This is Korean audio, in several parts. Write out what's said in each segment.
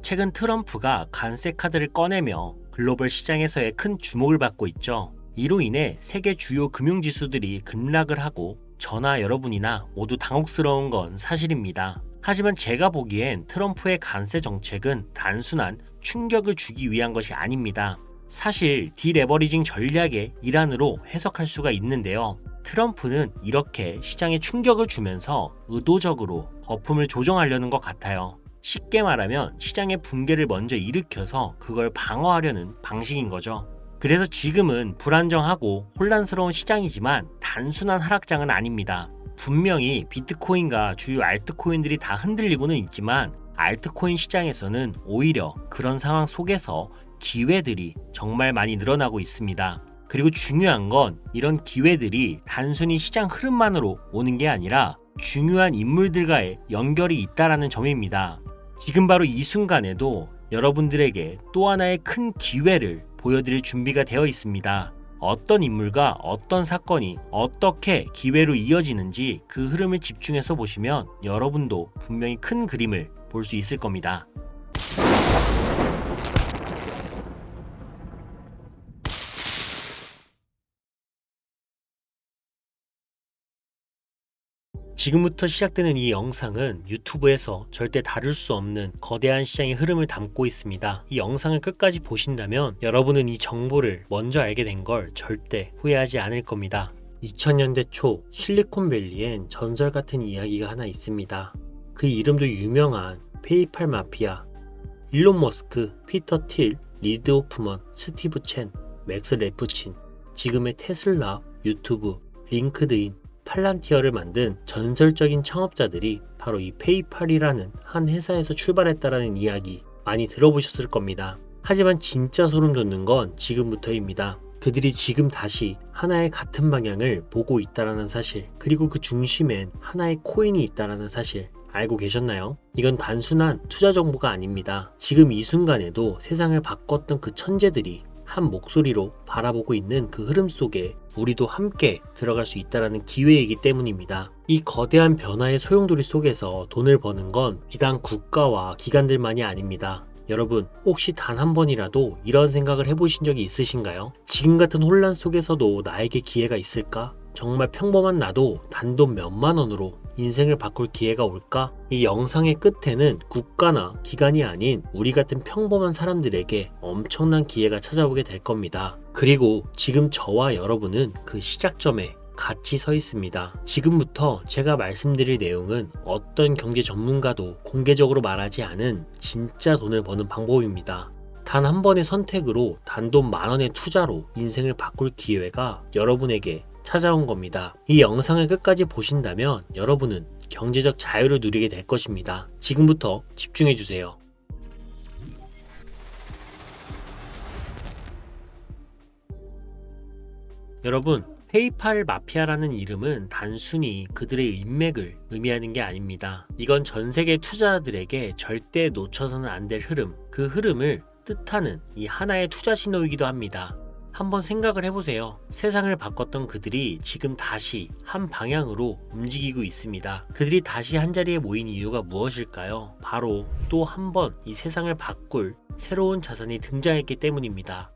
최근 트럼프가 관세 카드를 꺼내며 글로벌 시장에서의 큰 주목을 받고 있죠. 이로 인해 세계 주요 금융지수들이 급락을 하고 저나 여러분이나 모두 당혹스러운 건 사실입니다. 하지만 제가 보기엔 트럼프의 관세 정책은 단순한 충격을 주기 위한 것이 아닙니다. 사실 디레버리징 전략의 일환으로 해석할 수가 있는데요. 트럼프는 이렇게 시장에 충격을 주면서 의도적으로 거품을 조정하려는 것 같아요. 쉽게 말하면 시장의 붕괴를 먼저 일으켜서 그걸 방어하려는 방식인 거죠. 그래서 지금은 불안정하고 혼란스러운 시장이지만 단순한 하락장은 아닙니다. 분명히 비트코인과 주요 알트코인들이 다 흔들리고는 있지만 알트코인 시장에서는 오히려 그런 상황 속에서 기회들이 정말 많이 늘어나고 있습니다. 그리고 중요한 건 이런 기회들이 단순히 시장 흐름만으로 오는 게 아니라 중요한 인물들과의 연결이 있다라는 점입니다. 지금 바로 이 순간에도 여러분들에게 또 하나의 큰 기회를 보여드릴 준비가 되어 있습니다. 어떤 인물과 어떤 사건이 어떻게 기회로 이어지는지 그 흐름을 집중해서 보시면 여러분도 분명히 큰 그림을 볼 수 있을 겁니다. 지금부터 시작되는 이 영상은 유튜브에서 절대 다룰 수 없는 거대한 시장의 흐름을 담고 있습니다. 이 영상을 끝까지 보신다면 여러분은 이 정보를 먼저 알게 된 걸 절대 후회하지 않을 겁니다. 2000년대 초 실리콘밸리엔 전설 같은 이야기가 하나 있습니다. 그 이름도 유명한 페이팔 마피아. 일론 머스크, 피터 틸, 리드 호프먼, 스티브 첸, 맥스 레프친, 지금의 테슬라, 유튜브, 링크드인, 팔란티어를 만든 전설적인 창업자들이 바로 이 페이팔이라는 한 회사에서 출발했다라는 이야기 많이 들어보셨을 겁니다. 하지만 진짜 소름 돋는 건 지금부터입니다. 그들이 지금 다시 하나의 같은 방향을 보고 있다라는 사실, 그리고 그 중심엔 하나의 코인이 있다라는 사실 알고 계셨나요? 이건 단순한 투자 정보가 아닙니다. 지금 이 순간에도 세상을 바꿨던 그 천재들이 한 목소리로 바라보고 있는 그 흐름 속에 우리도 함께 들어갈 수 있다는 기회이기 때문입니다. 이 거대한 변화의 소용돌이 속에서 돈을 버는 건 비단 국가와 기관들만이 아닙니다. 여러분, 혹시 단 한 번이라도 이런 생각을 해보신 적이 있으신가요? 지금 같은 혼란 속에서도 나에게 기회가 있을까? 정말 평범한 나도 단돈 몇만 원으로 인생을 바꿀 기회가 올까? 이 영상의 끝에는 국가나 기관이 아닌 우리 같은 평범한 사람들에게 엄청난 기회가 찾아오게 될 겁니다. 그리고 지금 저와 여러분은 그 시작점에 같이 서 있습니다. 지금부터 제가 말씀드릴 내용은 어떤 경제 전문가도 공개적으로 말하지 않은 진짜 돈을 버는 방법입니다. 단 한 번의 선택으로 단돈 만 원의 투자로 인생을 바꿀 기회가 여러분에게 찾아온 겁니다. 이 영상을 끝까지 보신다면 여러분은 경제적 자유를 누리게 될 것입니다. 지금부터 집중해 주세요. 여러분, 페이팔 마피아라는 이름은 단순히 그들의 인맥을 의미하는 게 아닙니다. 이건 전 세계 투자자들에게 절대 놓쳐서는 안 될 흐름, 그 흐름을 뜻하는 이 하나의 투자 신호이기도 합니다. 한번 생각을 해보세요. 세상을 바꿨던 그들이 지금 다시 한 방향으로 움직이고 있습니다. 그들이 다시 한자리에 모인 이유가 무엇일까요? 바로 또 한 번 이 세상을 바꿀 새로운 자산이 등장했기 때문입니다.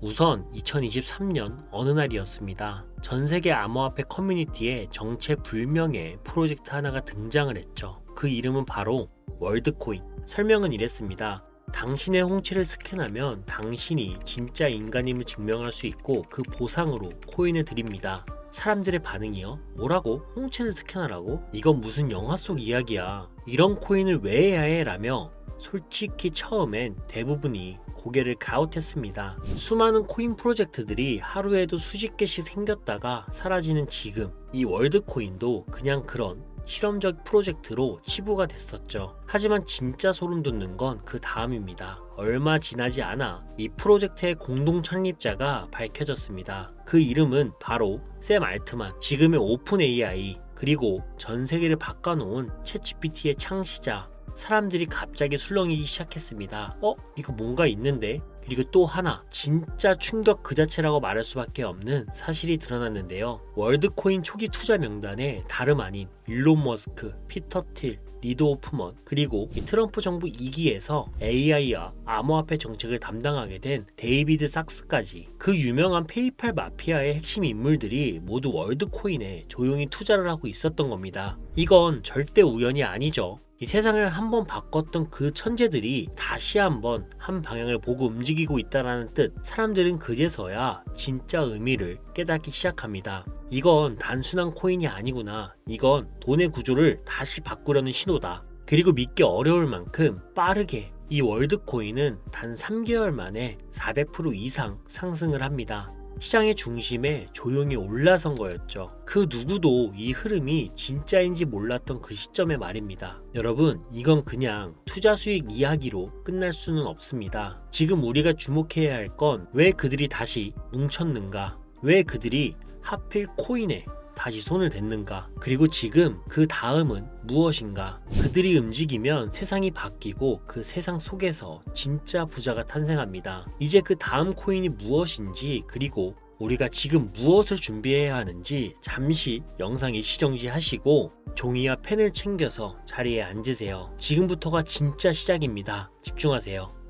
우선 2023년 어느 날이었습니다. 전 세계 암호화폐 커뮤니티에 정체불명의 프로젝트 하나가 등장을 했죠. 그 이름은 바로 월드코인. 설명은 이랬습니다. 당신의 홍채를 스캔하면 당신이 진짜 인간임을 증명할 수 있고 그 보상으로 코인을 드립니다. 사람들의 반응이요? 뭐라고? 홍채를 스캔하라고? 이건 무슨 영화 속 이야기야. 이런 코인을 왜 해야 해? 라며 솔직히 처음엔 대부분이 고개를 갸웃했습니다. 수많은 코인 프로젝트들이 하루에도 수십 개씩 생겼다가 사라지는 지금, 이 월드코인도 그냥 그런 실험적 프로젝트로 치부가 됐었죠. 하지만 진짜 소름 돋는 건 그 다음입니다. 얼마 지나지 않아 이 프로젝트의 공동 창립자가 밝혀졌습니다. 그 이름은 바로 샘 알트만, 지금의 오픈 AI, 그리고 전 세계를 바꿔놓은 챗GPT의 창시자. 사람들이 갑자기 술렁이기 시작했습니다. 이거 뭔가 있는데? 그리고 또 하나, 진짜 충격 그 자체라고 말할 수밖에 없는 사실이 드러났는데요. 월드코인 초기 투자 명단에 다름 아닌 일론 머스크, 피터 틸, 리도 호프먼, 그리고 이 트럼프 정부 2기에서 AI와 암호화폐 정책을 담당하게 된 데이비드 sak스까지 그 유명한 페이팔 마피아의 핵심 인물들이 모두 월드코인에 조용히 투자를 하고 있었던 겁니다. 이건 절대 우연이 아니죠. 이 세상을 한번 바꿨던 그 천재들이 다시 한번 한 방향을 보고 움직이고 있다는 뜻. 사람들은 그제서야 진짜 의미를 깨닫기 시작합니다. 이건 단순한 코인이 아니구나. 이건 돈의 구조를 다시 바꾸려는 신호다. 그리고 믿기 어려울 만큼 빠르게 이 월드코인은 단 3개월 만에 400% 이상 상승을 합니다. 시장의 중심에 조용히 올라선 거였죠. 그 누구도 이 흐름이 진짜인지 몰랐던 그 시점의 말입니다. 여러분, 이건 그냥 투자 수익 이야기로 끝날 수는 없습니다. 지금 우리가 주목해야 할 건 왜 그들이 다시 뭉쳤는가? 왜 그들이 하필 코인에 다시 손을 댔는가? 그리고 지금 그 다음은 무엇인가? 그들이 움직이면 세상이 바뀌고 그 세상 속에서 진짜 부자가 탄생합니다. 이제 그 다음 코인이 무엇인지, 그리고 우리가 지금 무엇을 준비해야 하는지 잠시 영상 일시정지 하시고 종이와 펜을 챙겨서 자리에 앉으세요. 지금부터가 진짜 시작입니다. 집중하세요.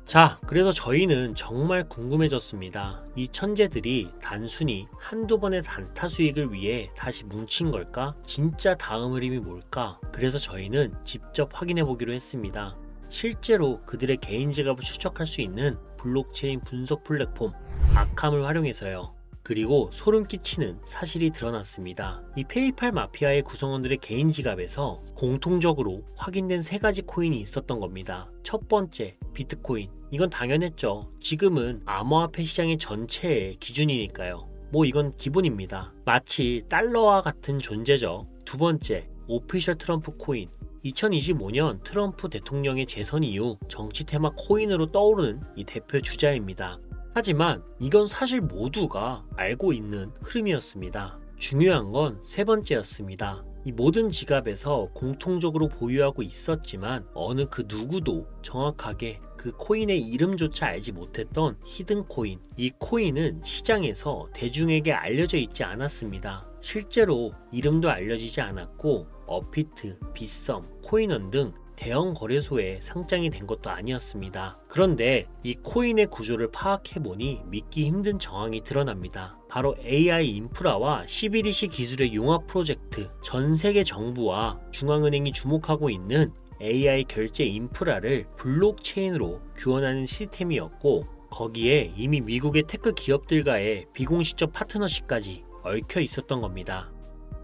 자, 그래서 저희는 정말 궁금해졌습니다. 이 천재들이 단순히 한두 번의 단타 수익을 위해 다시 뭉친 걸까? 진짜 다음 흐름이 뭘까? 그래서 저희는 직접 확인해 보기로 했습니다. 실제로 그들의 개인 지갑을 추적할 수 있는 블록체인 분석 플랫폼 아캄을 활용해서요. 그리고 소름 끼치는 사실이 드러났습니다. 이 페이팔 마피아의 구성원들의 개인 지갑에서 공통적으로 확인된 3가지 코인이 있었던 겁니다. 첫 번째, 비트코인. 이건 당연했죠. 지금은 암호화폐 시장의 전체의 기준이니까요. 뭐 이건 기본입니다. 마치 달러와 같은 존재죠. 두 번째, 오피셜 트럼프 코인. 2025년 트럼프 대통령의 재선 이후 정치 테마 코인으로 떠오르는 이 대표 주자입니다. 하지만 이건 사실 모두가 알고 있는 흐름이었습니다. 중요한 건 3번째였습니다. 이 모든 지갑에서 공통적으로 보유하고 있었지만 어느 그 누구도 정확하게 그 코인의 이름조차 알지 못했던 히든 코인. 이 코인은 시장에서 대중에게 알려져 있지 않았습니다. 실제로 이름도 알려지지 않았고 업비트, 빗썸, 코인원 등 대형 거래소에 상장이 된 것도 아니었습니다. 그런데 이 코인의 구조를 파악해보니 믿기 힘든 정황이 드러납니다. 바로 AI 인프라와 CBDC 기술의 융합 프로젝트, 전 세계 정부와 중앙은행이 주목하고 있는 AI 결제 인프라를 블록체인으로 규원하는 시스템이었고, 거기에 이미 미국의 테크 기업들과의 비공식적 파트너십까지 얽혀 있었던 겁니다.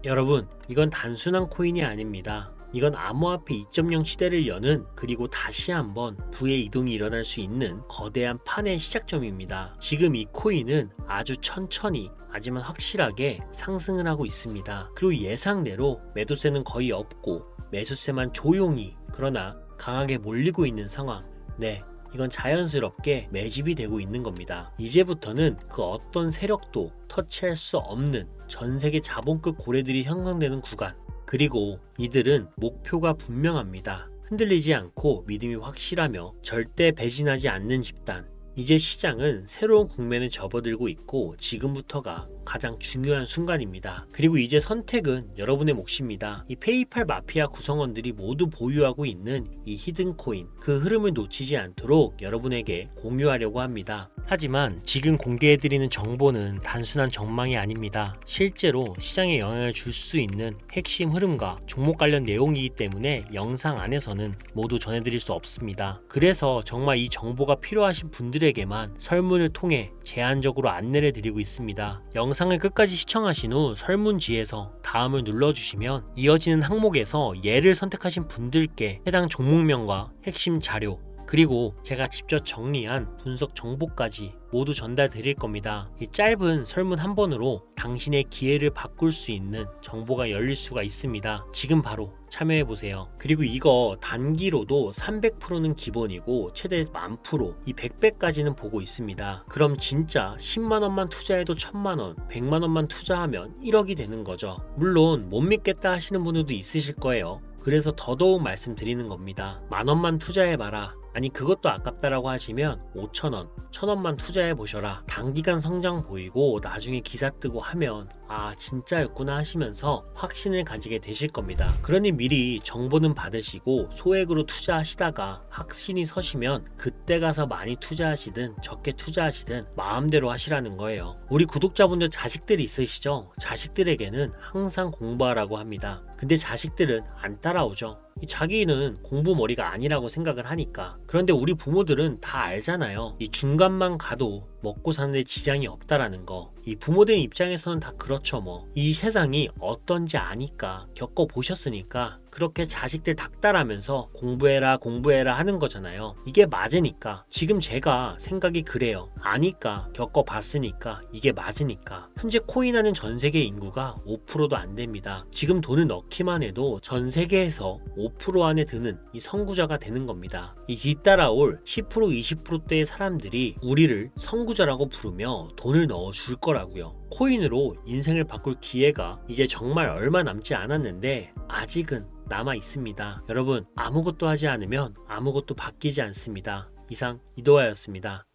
여러분, 이건 단순한 코인이 아닙니다. 이건 암호화폐 2.0 시대를 여는, 그리고 다시 한번 부의 이동이 일어날 수 있는 거대한 판의 시작점입니다. 지금 이 코인은 아주 천천히 하지만 확실하게 상승을 하고 있습니다. 그리고 예상대로 매도세는 거의 없고 매수세만 조용히 그러나 강하게 몰리고 있는 상황. 네, 이건 자연스럽게 매집이 되고 있는 겁니다. 이제부터는 그 어떤 세력도 터치할 수 없는 전 세계 자본급 고래들이 형성되는 구간. 그리고 이들은 목표가 분명합니다. 흔들리지 않고 믿음이 확실하며 절대 배신하지 않는 집단. 이제 시장은 새로운 국면에 접어들고 있고 지금부터가 가장 중요한 순간입니다. 그리고 이제 선택은 여러분의 몫입니다. 이 페이팔 마피아 구성원들이 모두 보유하고 있는 이 히든 코인, 그 흐름을 놓치지 않도록 여러분에게 공유하려고 합니다. 하지만 지금 공개해드리는 정보는 단순한 전망이 아닙니다. 실제로 시장에 영향을 줄 수 있는 핵심 흐름과 종목 관련 내용이기 때문에 영상 안에서는 모두 전해드릴 수 없습니다. 그래서 정말 이 정보가 필요하신 분들에게만 설문을 통해 제한적으로 안내를 드리고 있습니다. 영상을 끝까지 시청하신 후 설문지에서 다음을 눌러주시면 이어지는 항목에서 예를 선택하신 분들께 해당 종목명과 핵심 자료, 그리고 제가 직접 정리한 분석 정보까지 모두 전달 드릴 겁니다. 이 짧은 설문 한 번으로 당신의 기회를 바꿀 수 있는 정보가 열릴 수가 있습니다. 지금 바로 참여해보세요. 그리고 이거 단기로도 300%는 기본이고 최대 10,000%, 이 100배까지는 보고 있습니다. 그럼 진짜 10만원만 투자해도 1000만원, 100만원만 투자하면 1억이 되는 거죠. 물론 못 믿겠다 하시는 분들도 있으실 거예요. 그래서 더더욱 말씀드리는 겁니다. 10,000원만 투자해봐라. 아니 그것도 아깝다라고 하시면 5,000원, 1,000원만 투자해보셔라. 단기간 성장 보이고 나중에 기사 뜨고 하면 아, 진짜였구나 하시면서 확신을 가지게 되실 겁니다. 그러니 미리 정보는 받으시고 소액으로 투자하시다가 확신이 서시면 그때 가서 많이 투자하시든 적게 투자하시든 마음대로 하시라는 거예요. 우리 구독자분들 자식들이 있으시죠? 자식들에게는 항상 공부하라고 합니다. 근데 자식들은 안 따라오죠. 자기는 공부머리가 아니라고 생각을 하니까. 그런데 우리 부모들은 다 알잖아요. 이 중간만 가도 먹고 사는데 지장이 없다라는 거. 이 부모들 입장에서는 다 그렇죠 뭐. 이 세상이 어떤지 아니까, 겪어보셨으니까 그렇게 자식들 닥달하면서 공부해라 공부해라 하는 거잖아요. 이게 맞으니까. 지금 제가 생각이 그래요. 아니까, 겪어봤으니까, 이게 맞으니까. 현재 코인하는 전 세계 인구가 5%도 안 됩니다. 지금 돈을 넣기만 해도 전 세계에서 5% 안에 드는 이 선구자가 되는 겁니다. 이 뒤따라올 10% 20%대의 사람들이 우리를 선구자라고 부르며 돈을 넣어줄 거라고요. 코인으로 인생을 바꿀 기회가 이제 정말 얼마 남지 않았는데 아직은 남아 있습니다. 여러분, 아무것도 하지 않으면 아무것도 바뀌지 않습니다. 이상 이도하였습니다.